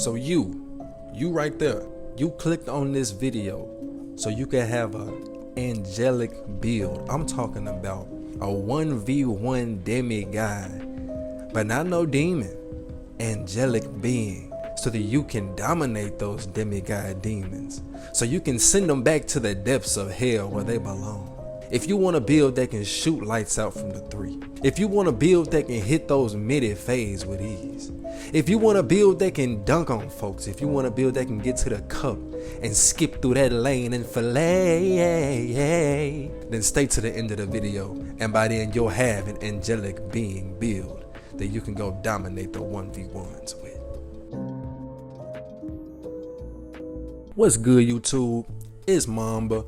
So you right there, you clicked on this video so you can have a angelic build. I'm talking about a 1v1 demigod, but not no demon, angelic being, so that you can dominate those demigod demons, so you can send them back to the depths of hell where they belong. If you want a build that can shoot lights out from the 3, if you want a build that can hit those mid fades with ease, if you want a build that can dunk on folks, if you want a build that can get to the cup and skip through that lane and fillet, then stay to the end of the video, and by then you'll have an angelic being build that you can go dominate the 1v1s with. What's good, YouTube? It's Mamba.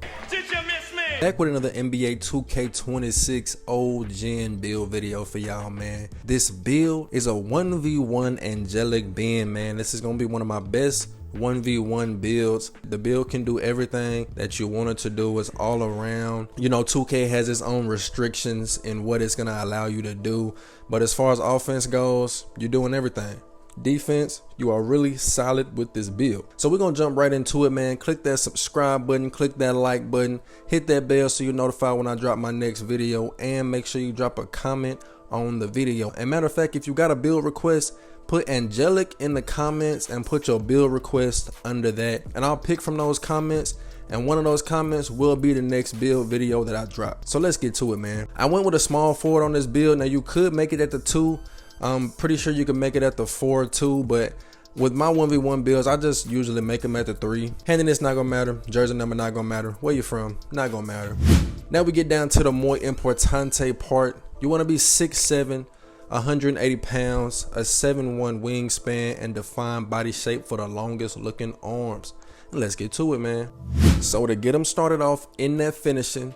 Back with another NBA 2K26 old gen build video for y'all, man. This build is a 1v1 angelic being, man. This is gonna be one of my best 1v1 builds. The build can do everything that you want it to do. It's all around. You know, 2K has its own restrictions in what it's gonna allow you to do, but as far as offense goes, you're doing everything. Defense, you are really solid with this build. So we're gonna jump right into it, man. Click that subscribe button, click that like button, hit that bell so you're notified when I drop my next video, and make sure you drop a comment on the video. And matter of fact, if you got a build request, put angelic in the comments and put your build request under that, and I'll pick from those comments, and one of those comments will be the next build video that I drop. So let's get to it, man. I went with a small forward on this build. Now you could make it at the 2. I'm pretty sure you can make it at the 4 too, but with my 1v1 builds, I just usually make them at the 3. Handiness not gonna matter, jersey number not gonna matter, where you from not gonna matter. Now we get down to the more importante part. You want to be 6'7", 180 pounds, a 7'1" wingspan, and defined body shape for the longest looking arms. And let's get to it, man. So to get them started off in that finishing,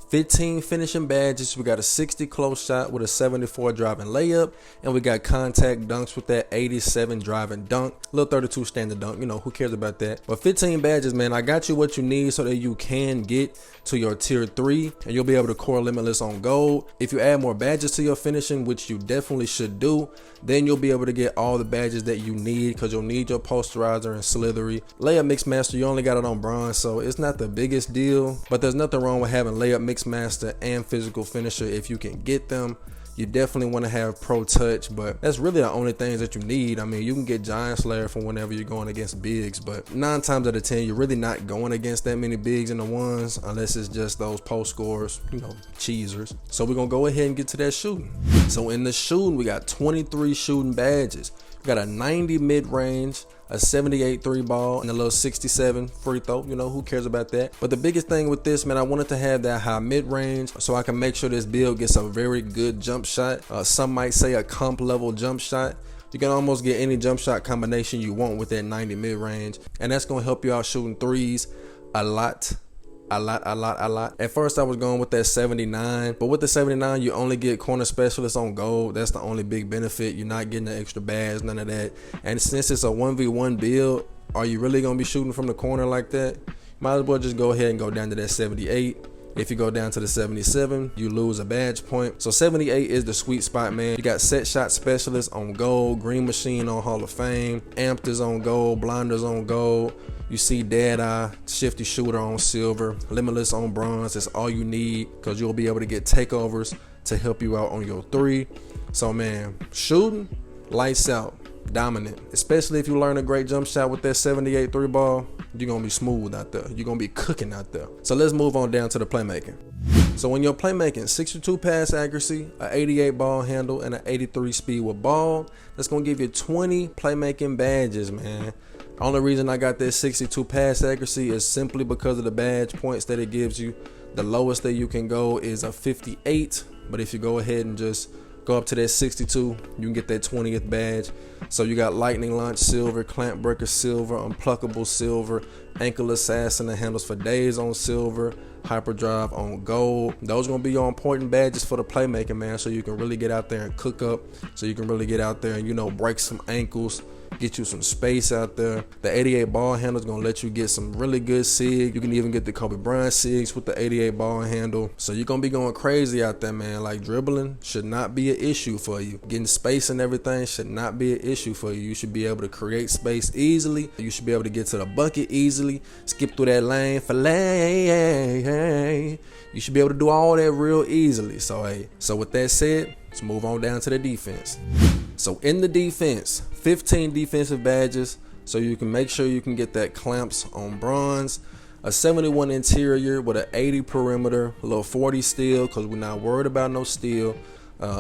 15 finishing badges. We got a 60 close shot with a 74 driving layup, and we got contact dunks with that 87 driving dunk, little 32 standard dunk, you know, who cares about that. But 15 badges, man, I got you what you need so that you can get to your tier 3, and you'll be able to core limitless on gold. If you add more badges to your finishing, which you definitely should do, then you'll be able to get all the badges that you need, because you'll need your posterizer and slithery. Layup mix master, you only got it on bronze, so it's not the biggest deal, but there's nothing wrong with having layup mix master and physical finisher if you can get them. You definitely want to have pro touch, but that's really the only things that you need. I mean, you can get giant slayer from whenever you're going against bigs, but 9 times out of 10 you're really not going against that many bigs in the ones, unless it's just those post scorers, you know, cheesers. So we're gonna go ahead and get to that shooting. So in the shooting, we got 23 shooting badges. We got a 90 mid-range, a 78 3 ball, and a little 67 free throw. You know, who cares about that? But the biggest thing with this, man, I wanted to have that high mid-range so I can make sure this build gets a very good jump shot. Some might say a comp level jump shot. You can almost get any jump shot combination you want with that 90 mid-range, and that's gonna help you out shooting threes a lot. At first I was going with that 79, but with the 79 you only get corner specialists on gold. That's the only big benefit. You're not getting the extra badge, none of that. And since it's a 1v1 build, are you really gonna be shooting from the corner like that? Might as well just go ahead and go down to that 78. If you go down to the 77, you lose a badge point. So 78 is the sweet spot, man. You got set shot specialists on gold, green machine on Hall of Fame, amped is on gold, blinders on gold. You see dead eye, shifty shooter on silver, limitless on bronze. That's all you need, because you'll be able to get takeovers to help you out on your 3. So man, shooting, lights out, dominant. Especially if you learn a great jump shot with that 78 3 ball, you're gonna be smooth out there. You're gonna be cooking out there. So let's move on down to the playmaking. So when you're playmaking, 62 pass accuracy, a 88 ball handle, and an 83 speed with ball, that's gonna give you 20 playmaking badges, man. Only reason I got this 62 pass accuracy is simply because of the badge points that it gives you. The lowest that you can go is a 58, but if you go ahead and just go up to that 62, you can get that 20th badge. So you got lightning launch silver, clamp breaker silver, unpluckable silver, ankle assassin and handles for days on silver, hyperdrive on gold. Those are gonna be your important badges for the playmaking, man, so you can really get out there and cook up, so you can really get out there and, you know, break some ankles, get you some space out there. The 88 ball handle is gonna let you get some really good sig. You can even get the Kobe Bryant sigs with the 88 ball handle. So you're gonna be going crazy out there, man. Like, dribbling should not be an issue for you. Getting space and everything should not be an issue for you. You should be able to create space easily. You should be able to get to the bucket easily. Skip through that lane, fillet. You should be able to do all that real easily. So with that said, let's move on down to the defense. So in the defense, 15 defensive badges, so you can make sure you can get that clamps on bronze, a 71 interior with an 80 perimeter, a little 40 steal because we're not worried about no steal,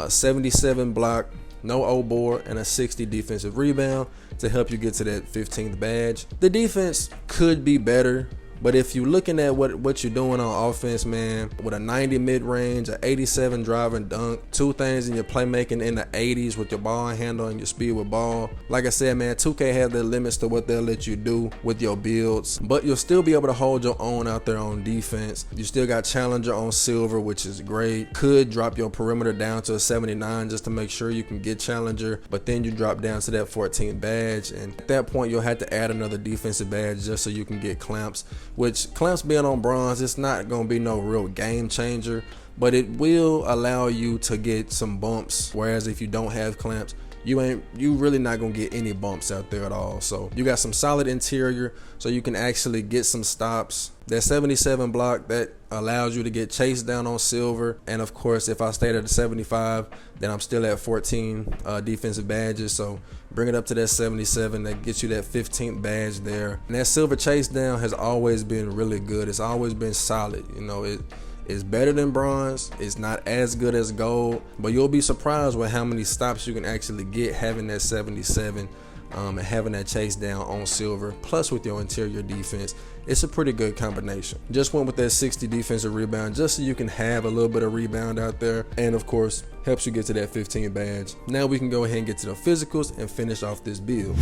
77 block, no O-board, and a 60 defensive rebound to help you get to that 15th badge. The defense could be better, but if you're looking at what you're doing on offense, man, with a 90 mid-range, an 87 drive and dunk, two things in your playmaking in the 80s with your ball handle and your speed with ball. Like I said, man, 2K have their limits to what they'll let you do with your builds, but you'll still be able to hold your own out there on defense. You still got Challenger on silver, which is great. Could drop your perimeter down to a 79 just to make sure you can get Challenger, but then you drop down to that 14th badge, and at that point you'll have to add another defensive badge just so you can get clamps. Which clamps being on bronze, it's not gonna be no real game changer, but it will allow you to get some bumps. Whereas if you don't have clamps, you really not gonna get any bumps out there at all. So you got some solid interior, so you can actually get some stops. That 77 block, that allows you to get chased down on silver. And of course, if I stayed at the 75, then I'm still at 14 defensive badges. So bring it up to that 77, that gets you that 15th badge there. And that silver chase down has always been really good. It's always been solid. You know, it's better than bronze. It's not as good as gold, but you'll be surprised with how many stops you can actually get having that 77 and having that chase down on silver, plus with your interior defense. It's a pretty good combination. Just went with that 60 defensive rebound just so you can have a little bit of rebound out there, and of course helps you get to that 15 badge. Now we can go ahead and get to the physicals and finish off this build.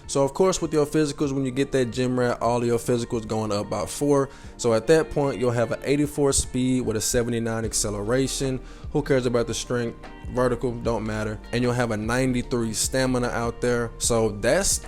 So of course with your physicals, when you get that gym rat, all of your physicals going up by 4. So at that point you'll have an 84 speed with a 79 acceleration. Who cares about the strength? Vertical, don't matter. And you'll have a 93 stamina out there. So that's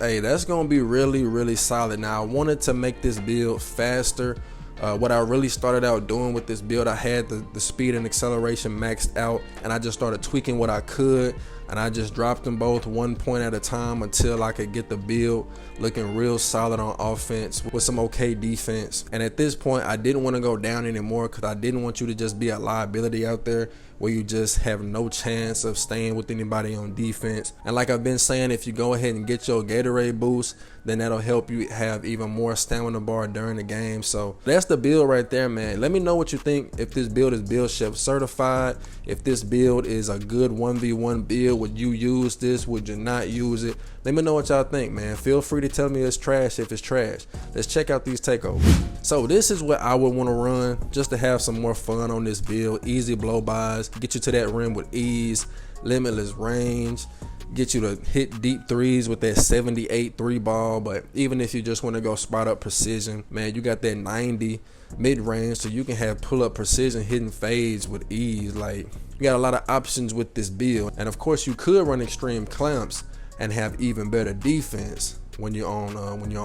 gonna be really, really solid. Now I wanted to make this build faster. What I really started out doing with this build, I had the speed and acceleration maxed out, and I just started tweaking what I could, and I just dropped them both 1 point at a time until I could get the build looking real solid on offense with some okay defense. And at this point I didn't want to go down anymore because I didn't want you to just be a liability out there where you just have no chance of staying with anybody on defense. And like I've been saying, if you go ahead and get your Gatorade boost, then that'll help you have even more stamina bar during the game. So that's the build right there, man. Let me know what you think. If this build is Build Chef certified, if this build is a good 1v1 build, would you use this? Would you not use it? Let me know what y'all think, man. Feel free to tell me it's trash if it's trash. Let's check out these takeovers. So this is what I would want to run just to have some more fun on this build. Easy blow-bys, get you to that rim with ease, limitless range, get you to hit deep threes with that 78 3 ball. But even if you just want to go spot up precision, man, you got that 90 mid-range, so you can have pull-up precision hitting fades with ease. Like, you got a lot of options with this build. And of course you could run extreme clamps and have even better defense when you're on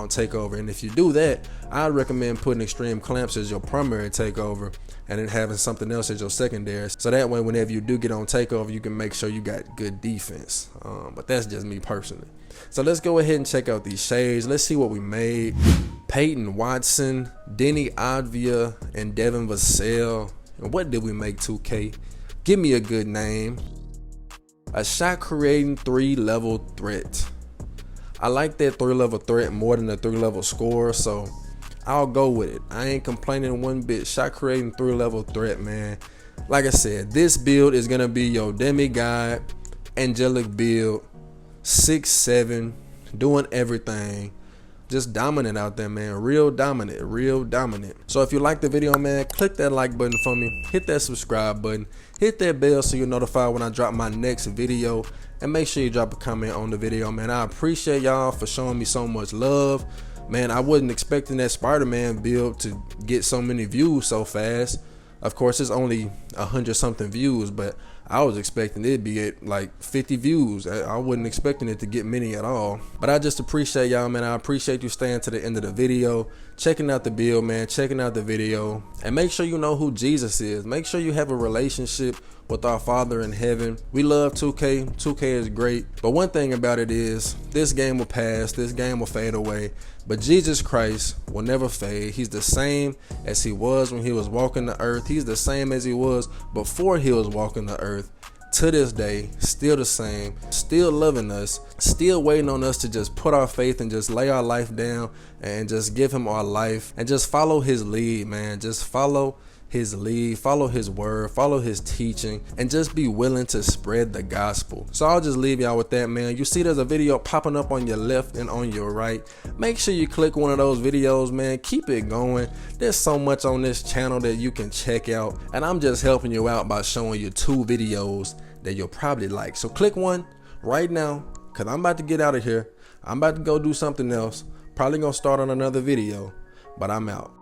takeover. And if you do that, I'd recommend putting extreme clamps as your primary takeover and then having something else as your secondary, so that way whenever you do get on takeover, you can make sure you got good defense. But that's just me personally. So let's go ahead and check out these shades. Let's see what we made. Peyton Watson, Denny Advia, and Devin Vassell. And what did we make, 2K? Give me a good name. A shot creating 3-level threat. I like that 3-level threat more than the 3-level score, so I'll go with it. I ain't complaining one bit. Shot creating 3-level threat, man. Like I said, this build is gonna be your Demigod, Angelic Build, 6'7", doing everything. Just dominant out there, man. Real dominant, real dominant. So if you like the video, man, click that like button for me. Hit that subscribe button. Hit that bell so you're notified when I drop my next video. And make sure you drop a comment on the video, man. I appreciate y'all for showing me so much love. Man, I wasn't expecting that Spider-Man build to get so many views so fast. Of course, it's only 100-something views, but I was expecting it to be at like 50 views. I wasn't expecting it to get many at all. But I just appreciate y'all, man. I appreciate you staying to the end of the video, checking out the build, man, checking out the video. And make sure you know who Jesus is. Make sure you have a relationship with our Father in heaven. We love 2K. 2K is great. But one thing about it is this game will pass. This game will fade away. But Jesus Christ will never fade. He's the same as he was when he was walking the earth. He's the same as he was before he was walking the earth. To this day, still the same, still loving us, still waiting on us to just put our faith and just lay our life down and just give him our life and just follow his lead, man. Just follow his lead, follow his word, follow his teaching, and just be willing to spread the gospel. So I'll just leave y'all with that, man. You see there's a video popping up on your left and on your right. Make sure you click one of those videos, man. Keep it going. There's so much on this channel that you can check out, and I'm just helping you out by showing you 2 videos that you'll probably like. So click one right now, because I'm about to get out of here. I'm about to go do something else. Probably gonna start on another video, but I'm out.